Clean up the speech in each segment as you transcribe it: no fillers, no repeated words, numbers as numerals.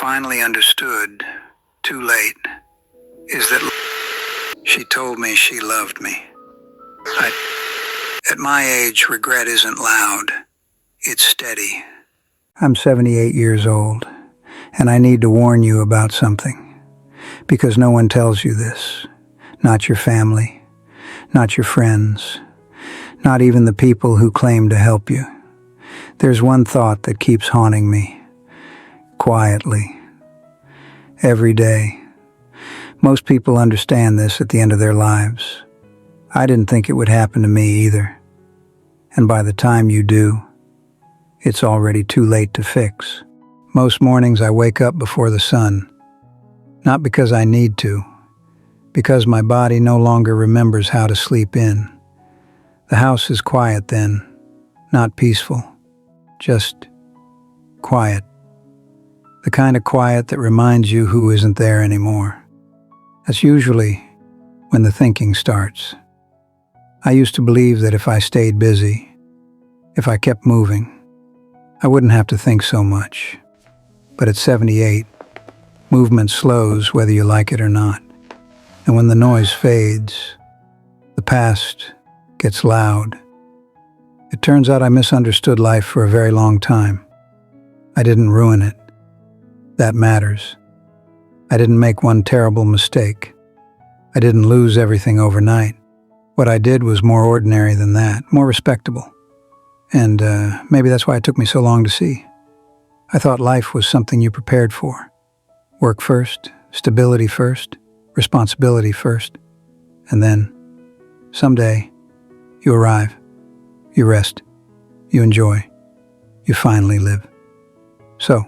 finally understood, too late, is that she told me she loved me. At my age, regret isn't loud, it's steady. I'm 78 years old, and I need to warn you about something, because no one tells you this. Not your family, not your friends, not even the people who claim to help you. There's one thought that keeps haunting me, quietly, every day. Most people understand this at the end of their lives. I didn't think it would happen to me either. And by the time you do, it's already too late to fix. Most mornings I wake up before the sun, not because I need to, because my body no longer remembers how to sleep in. The house is quiet then, not peaceful, just quiet. The kind of quiet that reminds you who isn't there anymore. That's usually when the thinking starts. I used to believe that if I stayed busy, if I kept moving, I wouldn't have to think so much. But at 78, movement slows whether you like it or not. And when the noise fades, the past gets loud. It turns out I misunderstood life for a very long time. I didn't ruin it. That matters. I didn't make one terrible mistake. I didn't lose everything overnight. What I did was more ordinary than that, more respectable. And maybe that's why it took me so long to see. I thought life was something you prepared for. Work first, stability first, responsibility first. And then, someday, you arrive, you rest, you enjoy, you finally live. So,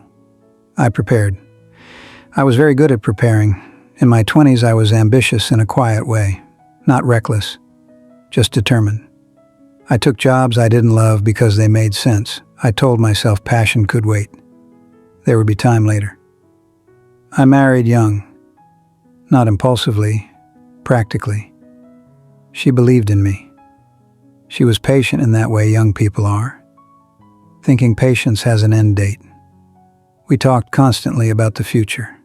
I prepared. I was very good at preparing. In my 20s, I was ambitious in a quiet way, not reckless, just determined. I took jobs I didn't love because they made sense. I told myself passion could wait. There would be time later. I married young, not impulsively, practically. She believed in me. She was patient in that way young people are, thinking patience has an end date. We talked constantly about the future,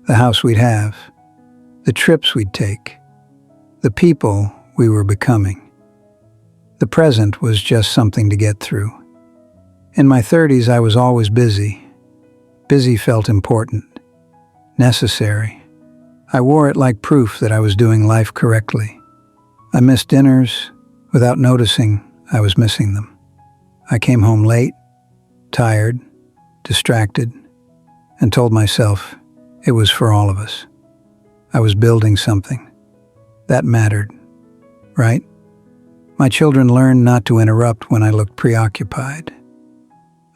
the house we'd have, the trips we'd take, the people we were becoming. The present was just something to get through. In my 30s, I was always busy. Busy felt important, necessary. I wore it like proof that I was doing life correctly. I missed dinners without noticing I was missing them. I came home late, tired, distracted, and told myself it was for all of us. I was building something. That mattered, right? My children learned not to interrupt when I looked preoccupied.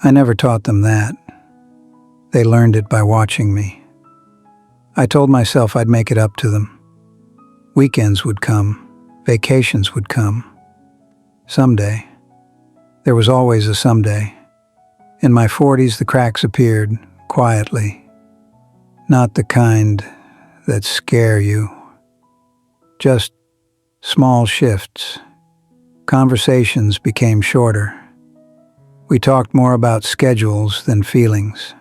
I never taught them that. They learned it by watching me. I told myself I'd make it up to them. Weekends would come, vacations would come. Someday. There was always a someday. In my 40s, the cracks appeared, quietly. Not the kind that scare you. Just small shifts. Conversations became shorter. We talked more about schedules than feelings.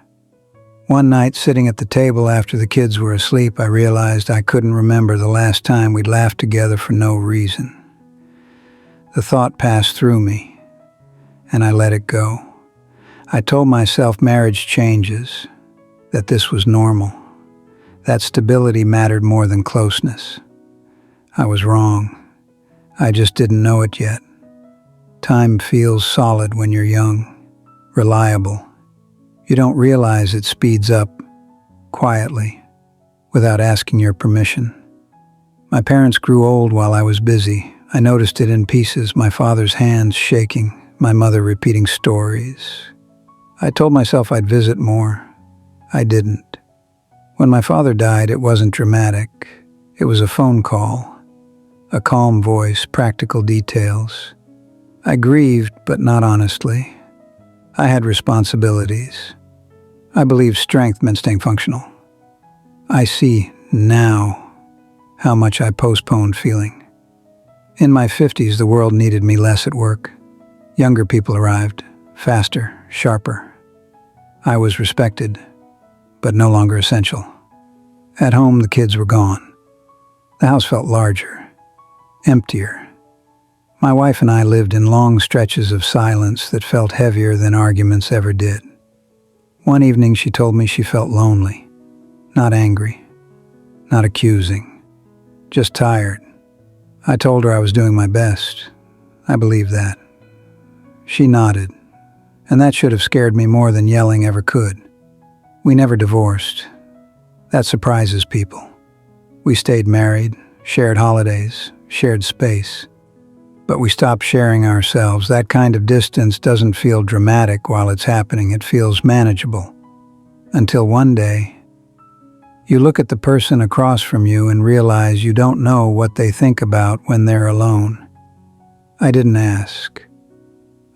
One night, sitting at the table after the kids were asleep, I realized I couldn't remember the last time we'd laughed together for no reason. The thought passed through me, and I let it go. I told myself marriage changes, that this was normal, that stability mattered more than closeness. I was wrong. I just didn't know it yet. Time feels solid when you're young, reliable. You don't realize it speeds up, quietly, without asking your permission. My parents grew old while I was busy. I noticed it in pieces, my father's hands shaking, my mother repeating stories. I told myself I'd visit more. I didn't. When my father died, it wasn't dramatic. It was a phone call, a calm voice, practical details. I grieved, but not honestly. I had responsibilities. I believed strength meant staying functional. I see now how much I postponed feeling. In my 50s, the world needed me less at work. Younger people arrived, faster, sharper. I was respected, but no longer essential. At home, the kids were gone. The house felt larger, emptier. My wife and I lived in long stretches of silence that felt heavier than arguments ever did. One evening, she told me she felt lonely, not angry, not accusing, just tired. I told her I was doing my best. I believed that. She nodded, and that should have scared me more than yelling ever could. We never divorced. That surprises people. We stayed married, shared holidays, shared space. But we stopped sharing ourselves. That kind of distance doesn't feel dramatic while it's happening. It feels manageable. Until one day, you look at the person across from you and realize you don't know what they think about when they're alone. I didn't ask.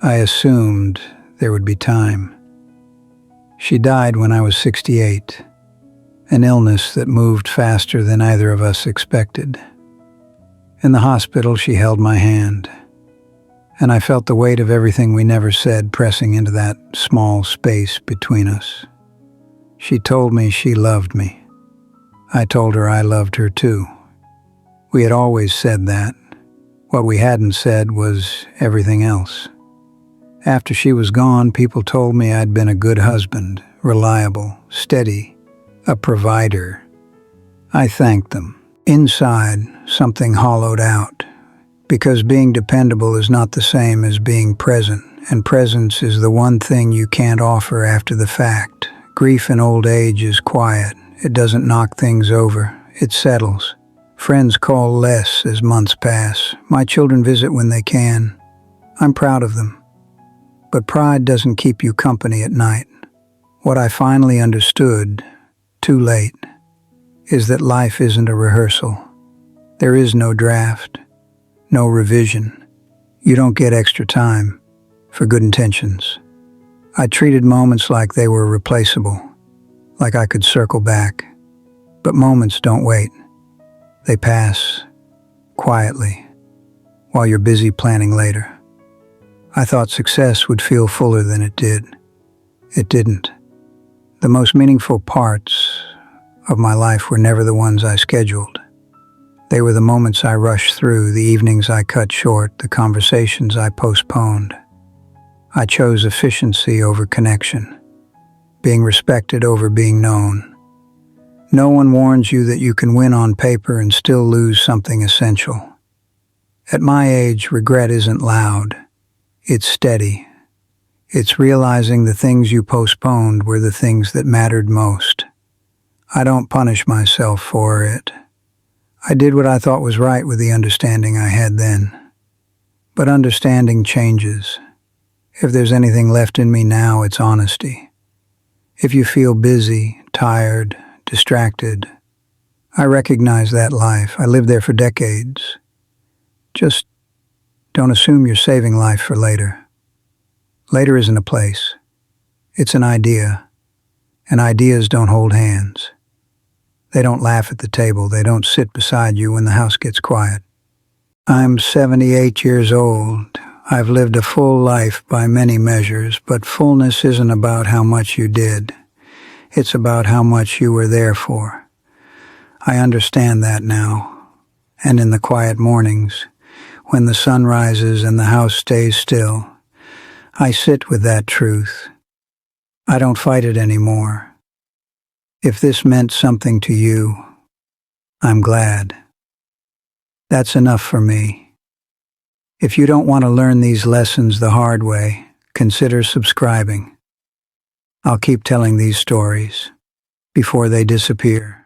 I assumed there would be time. She died when I was 68, an illness that moved faster than either of us expected. In the hospital, she held my hand, and I felt the weight of everything we never said pressing into that small space between us. She told me she loved me. I told her I loved her too. We had always said that. What we hadn't said was everything else. After she was gone, people told me I'd been a good husband, reliable, steady, a provider. I thanked them. Inside, something hollowed out, because being dependable is not the same as being present, and presence is the one thing you can't offer after the fact. Grief in old age is quiet. It doesn't knock things over. It settles. Friends call less as months pass. My children visit when they can. I'm proud of them. But pride doesn't keep you company at night. What I finally understood, too late, is that life isn't a rehearsal. There is no draft, no revision. You don't get extra time for good intentions. I treated moments like they were replaceable, like I could circle back. But moments don't wait. They pass, quietly, while you're busy planning later. I thought success would feel fuller than it did. It didn't. The most meaningful parts of my life were never the ones I scheduled. They were the moments I rushed through, the evenings I cut short, the conversations I postponed. I chose efficiency over connection, being respected over being known. No one warns you that you can win on paper and still lose something essential. At my age, regret isn't loud. It's steady. It's realizing the things you postponed were the things that mattered most. I don't punish myself for it. I did what I thought was right with the understanding I had then. But understanding changes. If there's anything left in me now, it's honesty. If you feel busy, tired, distracted, I recognize that life. I lived there for decades. Just don't assume you're saving life for later. Later isn't a place. It's an idea. And ideas don't hold hands. They don't laugh at the table. They don't sit beside you when the house gets quiet. I'm 78 years old. I've lived a full life by many measures, but fullness isn't about how much you did. It's about how much you were there for. I understand that now. And in the quiet mornings, when the sun rises and the house stays still, I sit with that truth. I don't fight it anymore. If this meant something to you, I'm glad. That's enough for me. If you don't want to learn these lessons the hard way, consider subscribing. I'll keep telling these stories before they disappear.